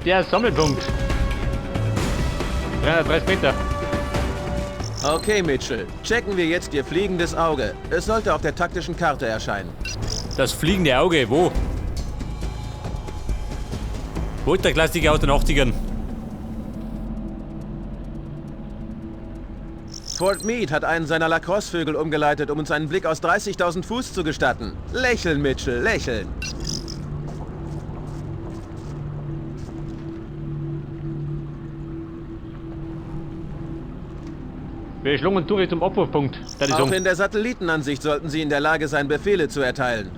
Der Sammelpunkt. 330 Meter. Okay, Mitchell. Checken wir jetzt Ihr fliegendes Auge. Es sollte auf der taktischen Karte erscheinen. Das fliegende Auge, wo? Wo ist der Klassiker aus den 80ern? Fort Meade hat einen seiner Lacrosse-Vögel umgeleitet, um uns einen Blick aus 30.000 Fuß zu gestatten. Lächeln, Mitchell, lächeln. Wir schlungen durch zum Abwurfpunkt. Das ist Auch in der Satellitenansicht sollten Sie in der Lage sein, Befehle zu erteilen.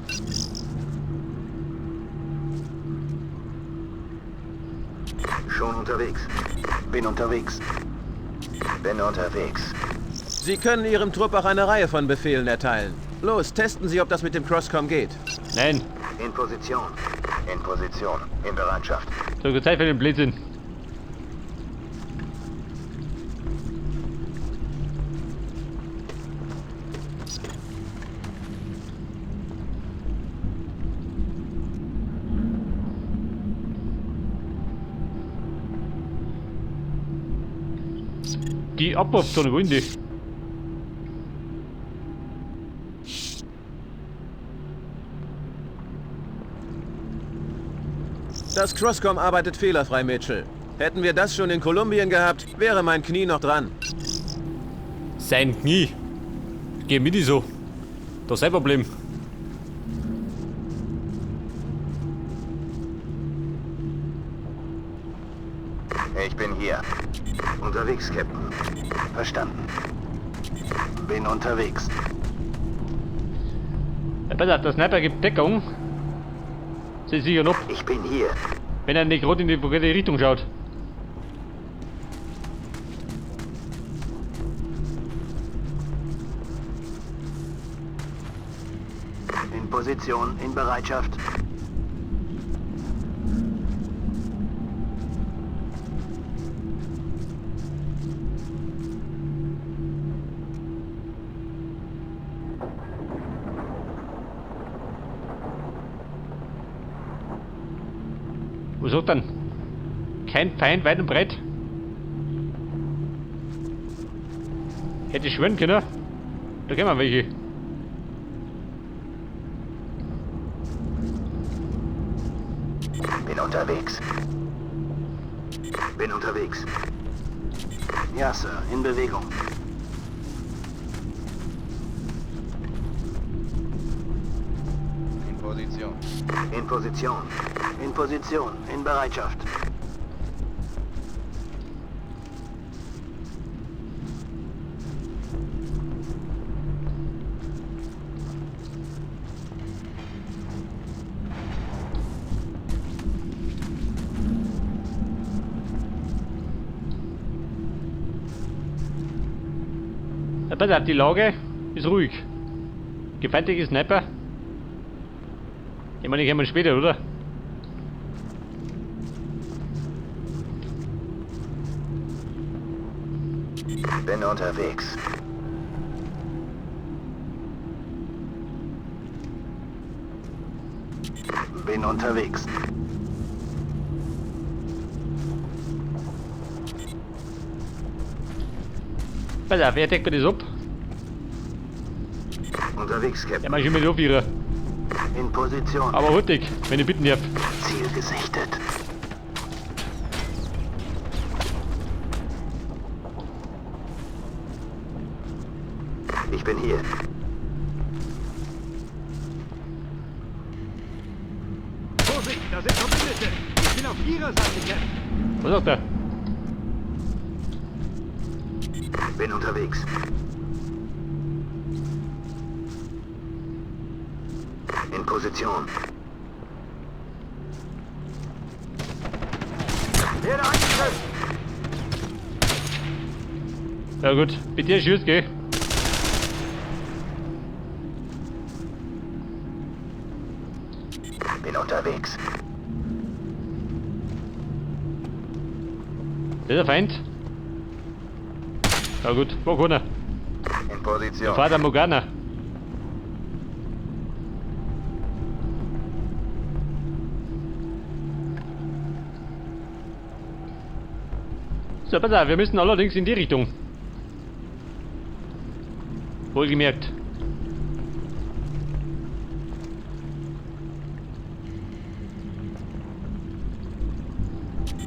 Schon unterwegs. Bin unterwegs. Bin unterwegs. Sie können Ihrem Trupp auch eine Reihe von Befehlen erteilen. Los, testen Sie, ob das mit dem Crosscom geht. Nein. In Position. In Position. In Bereitschaft. So viel Zeit für den Blödsinn. Die Abwurfzone, wohin die? Das Crosscom arbeitet fehlerfrei, Mitchell. Hätten wir das schon in Kolumbien gehabt, wäre mein Knie noch dran. Sein Knie. Geh mit die so. Das ist sein Problem. Ich bin hier. Unterwegs, Captain. Verstanden. Bin unterwegs. Ja, pass auf, der Sniper gibt Deckung. Sie sichern ab, Ich bin hier. wenn er nicht gerade in die verkehrte Richtung schaut. In Position. In Bereitschaft. Wo sagt dann? Kein Feind weit und breit. Hätte ich schwören können. Da gehen wir welche. Bin unterwegs. Bin unterwegs. Ja, Sir. In Bewegung. In Position. In Position. In Position. In Bereitschaft. Ja, pass auf, die Lage ist ruhig. Gefeindliche Sniper. Ich meine, die kommen später, oder? Bin unterwegs. Bin unterwegs. Pass auf, wer deckt mir das ab? Unterwegs, Ja, Captain. mach ich mit auf ihre. In Position. Aber hurtig, wenn ich bitten darf. Ziel gesichtet. Ich bin hier. Vorsicht, da sind Verbündete! Ich bin auf Ihrer Seite, Captain! Was sagt er? Bin unterwegs. In Position. Werde angegriffen! Ja gut, mit dir Schuss, gell? Bin unterwegs. Das ist der Feind. Ja gut, wo kann er? In Position. Der Vater Morgana. So, pass auf, wir müssen allerdings in die Richtung. Wohlgemerkt.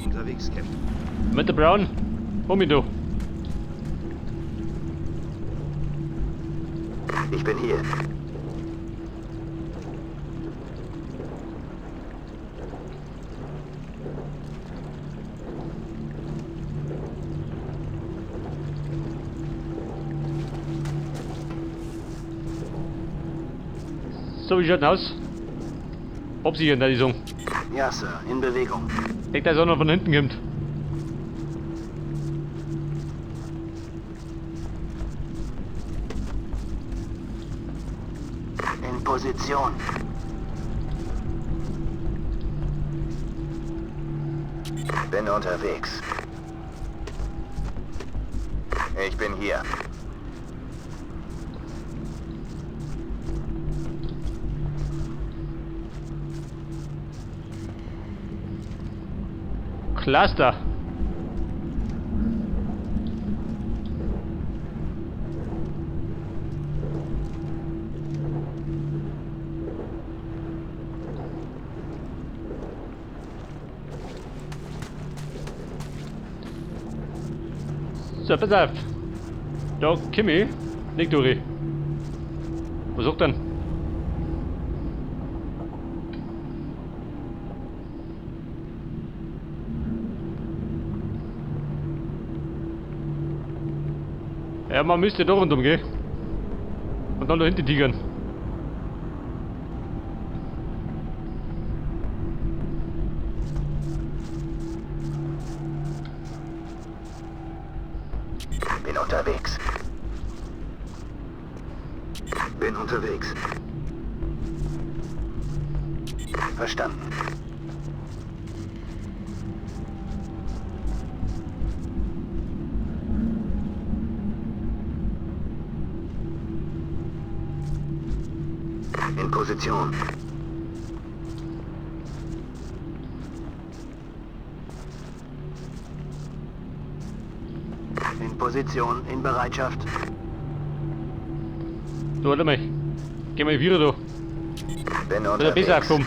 Unterwegs, Captain. Mit der Brown. Komm mit du. Ich bin hier. So, wie schaut denn aus? Absichern, da die Song. Ja, Sir. In Bewegung. Denkt, dass er noch von hinten kommt. In Position. Bin unterwegs. Ich bin hier. Cluster. So, pass auf. Da, Kimi, leg durch. Was sagt denn? Ja, man müsste da rundum gehen. Und dann da hinten tigern. Bin unterwegs. Bin unterwegs. Verstanden. In Position. In Position, in Bereitschaft. Du, warte mal. Geh mal wieder da. Bin Oder besser unterwegs. kommen.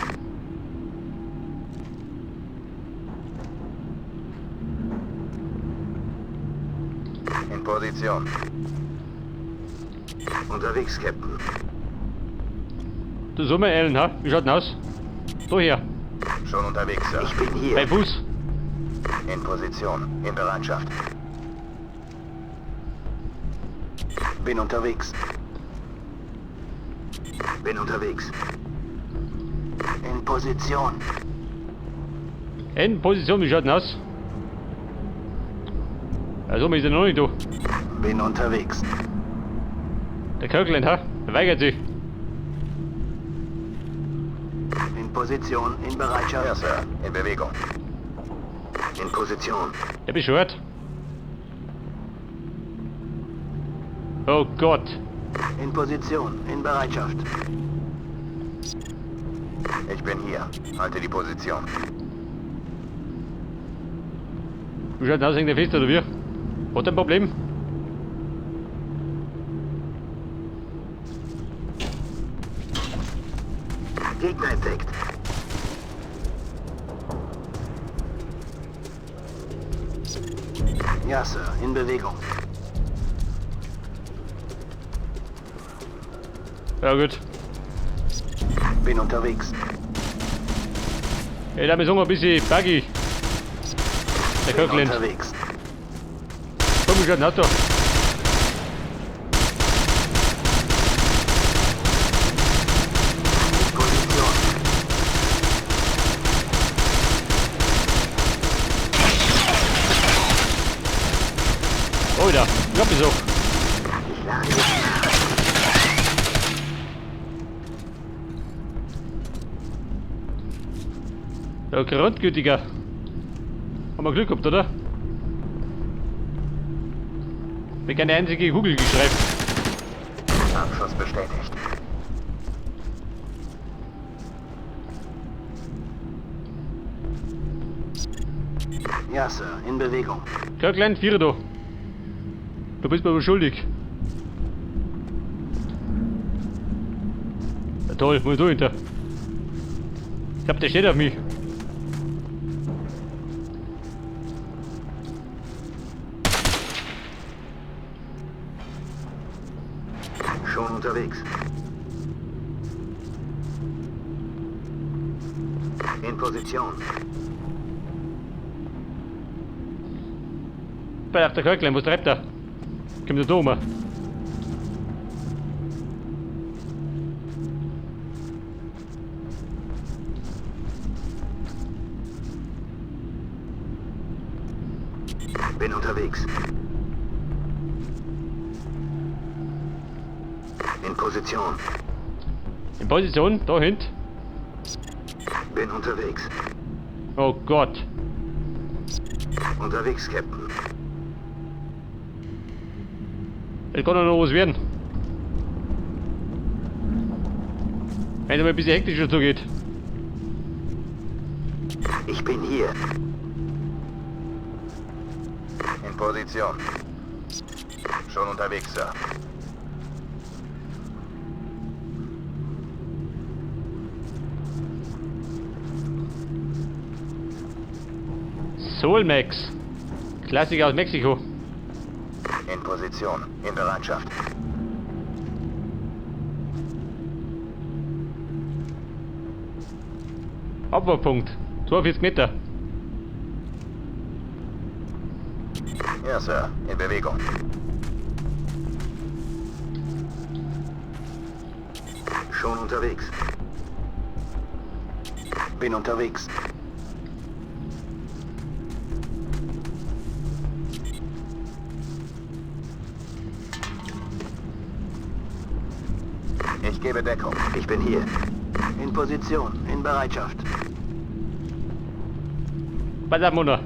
In Position. Unterwegs, Captain. Du so mal, Alan, ha? Wie schaut denn aus? Da her. Schon unterwegs, Sir. Ich bin Bei hier. Fuß. In Position, in Bereitschaft. Bin unterwegs. Bin unterwegs. In Position. In Position, wie schaut denn aus? Also, wir sind noch nicht da. Bin unterwegs. Der Kirkland, ha? Der weigert sich. In Position, in Bereitschaft. Ja, Sir. In Bewegung. In Position. Der beschwört. Oh Gott. In Position, in Bereitschaft. Ich bin hier. Halte die Position. Wie schaut denn aus, hängt der fest oder wie? Hat er ein Problem? Gegner entdeckt. Ja, Sir. In Bewegung. Ja gut. Bin unterwegs. Ey, da ist ein bisschen buggy. Der Bin Kirkland. unterwegs. Komm, wie schaut denn aus da? Position. Oh, da. Ich hab es auch. Ich lade jetzt nach. Ja, Grundgütiger. Haben wir Glück gehabt, oder? Wir keine einzige Kugel geschreibt. Abschuss bestätigt. Ja, Sir. In Bewegung. Kirkland, Vierer da. Du bist mir aber schuldig. Ja, toll, wo ist du hinter? Ich glaub, der steht auf mich. Schon unterwegs. In Position. Bei auf der Kirkland, was treibt er? Kommt der da rum? Bin unterwegs. In Position. In Position, da hint. Bin unterwegs. Oh Gott. Unterwegs, Captain. Es kann doch noch was werden. Wenn es mal ein bisschen hektischer zugeht. Ich bin hier. In Position. Schon unterwegs, Sir. Solmax. Klassiker aus Mexiko. In Position. In Bereitschaft. Abwehrpunkt. 42 Meter. Ja, Sir. In Bewegung. Schon unterwegs. Bin unterwegs. Ich gebe Deckung. Ich bin hier. In Position. In Bereitschaft. Pass auf, Mona.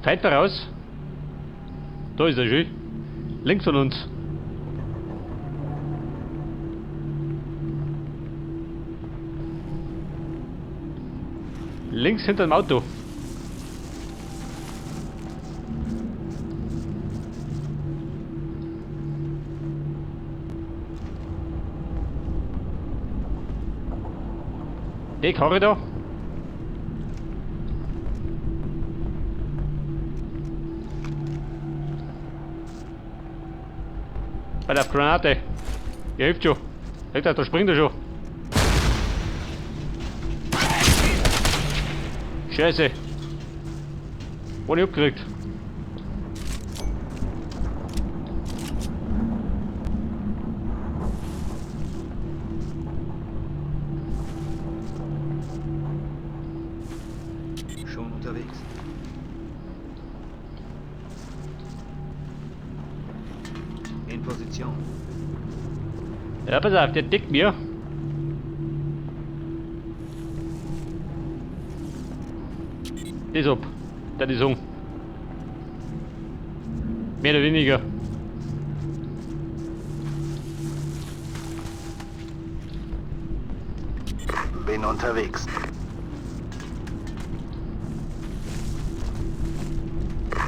Feind voraus. Da ist er schön. Links von uns. Links hinter dem Auto. Der Korridor. Bei der Granate. Ihr hilft schon. Seht ihr, da springt er schon. Scheiße. Ohne abgekriegt. Schon unterwegs. In Position. Ja, pass auf, der deckt mir. Das ab. Das ist um. Mehr oder weniger. Bin unterwegs.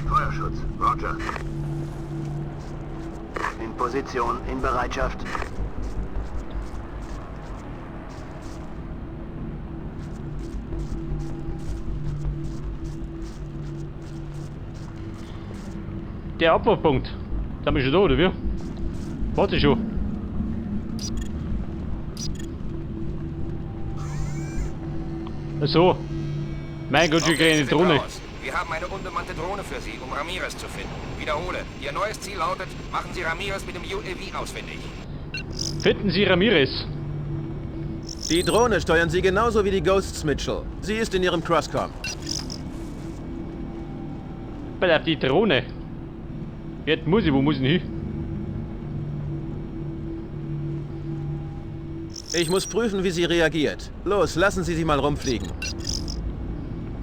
Feuerschutz. Roger. In Position. In Bereitschaft. Der Abwurfpunkt. Da bin ich schon da, oder wie? Warte schon. So. Mein Gott, wir kriegen eine Drohne. Wir haben eine unbemannte Drohne für Sie, um Ramirez zu finden. Wiederhole, Ihr neues Ziel lautet, machen Sie Ramirez mit dem UAV ausfindig. Finden Sie Ramirez. Die Drohne steuern Sie genauso wie die Ghosts, Mitchell. Sie ist in Ihrem Crosscom. Bei die Drohne. Jetzt muss ich, wo muss ich hin? Ich muss prüfen, wie sie reagiert. Los, lassen Sie sie mal rumfliegen.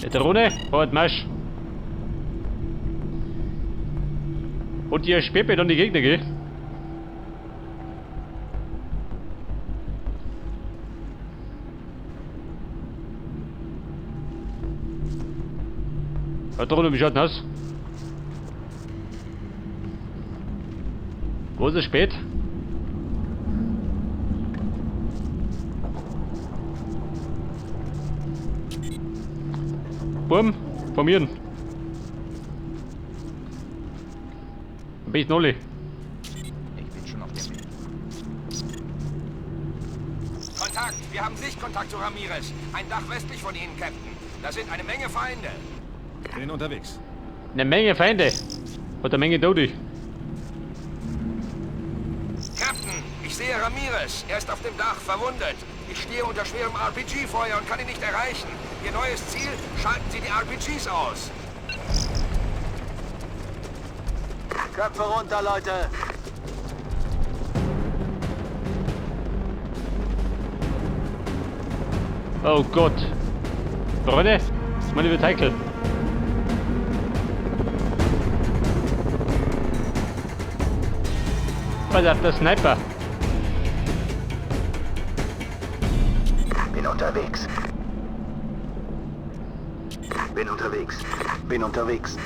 Die Drohne, halt Marsch. Und die Speppe dann die Gegner, gell? Da drunten, wie schaut denn aus? Wo ist es spät? Bumm, formieren. Dann bin ich Nolli. Ich bin schon auf dem Weg. Kontakt! Wir haben Sichtkontakt zu Ramirez. Ein Dach westlich von Ihnen, Captain. Da sind eine Menge Feinde. Bin unterwegs. Eine Menge Feinde. Und eine Menge Tote. Captain, ich sehe Ramirez. Er ist auf dem Dach, verwundet. Ich stehe unter schwerem RPG-Feuer und kann ihn nicht erreichen. Ihr neues Ziel? Schalten Sie die RPGs aus. Köpfe runter, Leute! Oh Gott. Freunde, meine Verteidigung. Was hat der Sniper? Bin unterwegs. Bin unterwegs. Bin unterwegs.